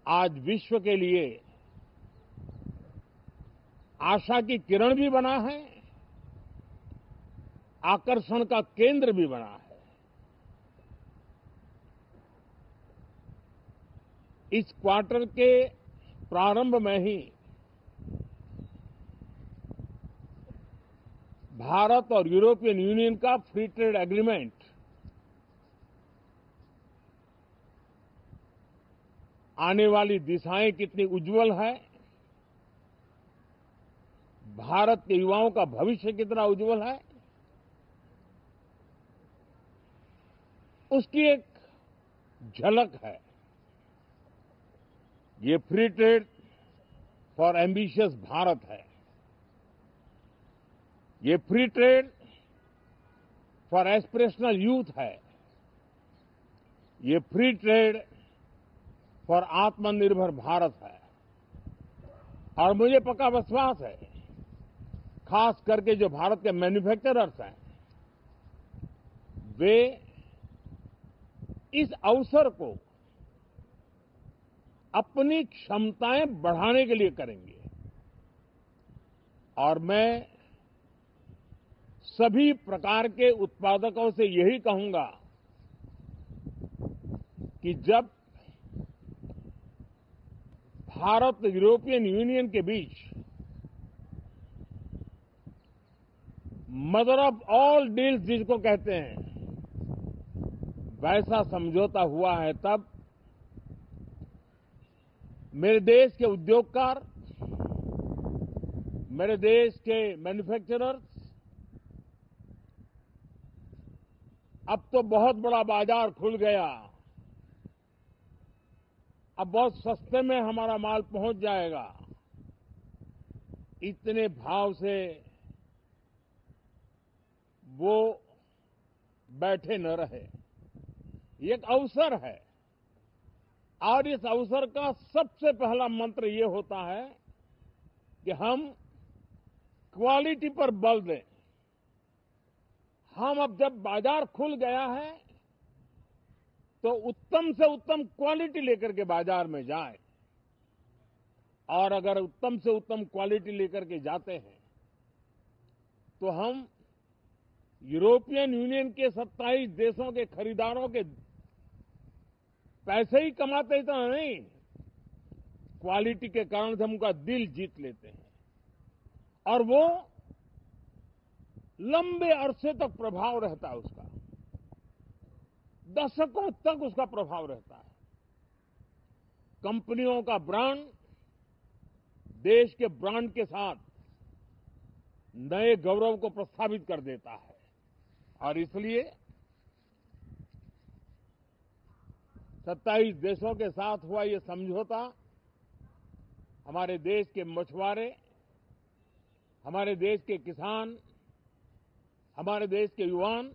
आज विश्व के लिए आशा की किरण भी बना है, आकर्षण का केंद्र भी बना है। इस क्वार्टर के प्रारंभ में ही भारत और यूरोपियन यूनियन का फ्री ट्रेड एग्रीमेंट आने वाली दिशाएं कितनी उज्जवल है, भारत के युवाओं का भविष्य कितना उज्जवल है, उसकी एक झलक है। ये free trade for ambitious Bharat है। ये free trade for aspirational youth है। ये फ्री ट्रेड फॉर आत्मनिर्भर भारत है। और मुझे पक्का विश्वास है, खास करके जो भारत के मैन्युफैक्चरर्स हैं, वे इस अवसर को अपनी क्षमताएं बढ़ाने के लिए करेंगे। और मैं सभी प्रकार के उत्पादकों से यही कहूंगा कि जब भारत यूरोपियन यूनियन के बीच मदर ऑफ ऑल डील्स जिसको कहते हैं, वैसा समझौता हुआ है, तब मेरे देश के उद्योगकार, मेरे देश के मैन्युफैक्चरर्स अब तो बहुत बड़ा बाजार खुल गया, अब बहुत सस्ते में हमारा माल पहुंच जाएगा, इतने भाव से वो बैठे न रहे। ये एक अवसर है और इस अवसर का सबसे पहला मंत्र ये होता है कि हम क्वालिटी पर बल दें। हम अब जब बाजार खुल गया है तो उत्तम से उत्तम क्वालिटी लेकर के बाजार में जाएं। और अगर उत्तम से उत्तम क्वालिटी लेकर के जाते हैं तो हम यूरोपियन यूनियन के 27 देशों के खरीदारों के पैसे ही कमाते इतना नहीं, क्वालिटी के कारण से हम उनका दिल जीत लेते हैं और वो लंबे अरसे तक प्रभाव रहता है, उसका दशकों तक उसका प्रभाव रहता है। कंपनियों का ब्रांड देश के ब्रांड के साथ नए गौरव को प्रस्थापित कर देता है। और इसलिए 27 देशों के साथ हुआ ये समझौता हमारे देश के मछुआरे, हमारे देश के किसान, हमारे देश के युवान,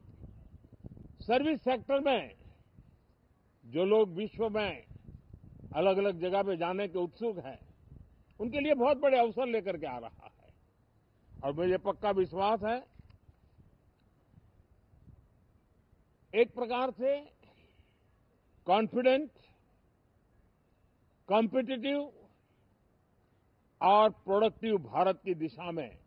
सर्विस सेक्टर में जो लोग विश्व में अलग अलग जगह पे जाने के उत्सुक हैं, उनके लिए बहुत बड़े अवसर लेकर के आ रहा है। और मुझे पक्का विश्वास है, एक प्रकार से कॉन्फिडेंट, कॉम्पिटिटिव और प्रोडक्टिव भारत की दिशा में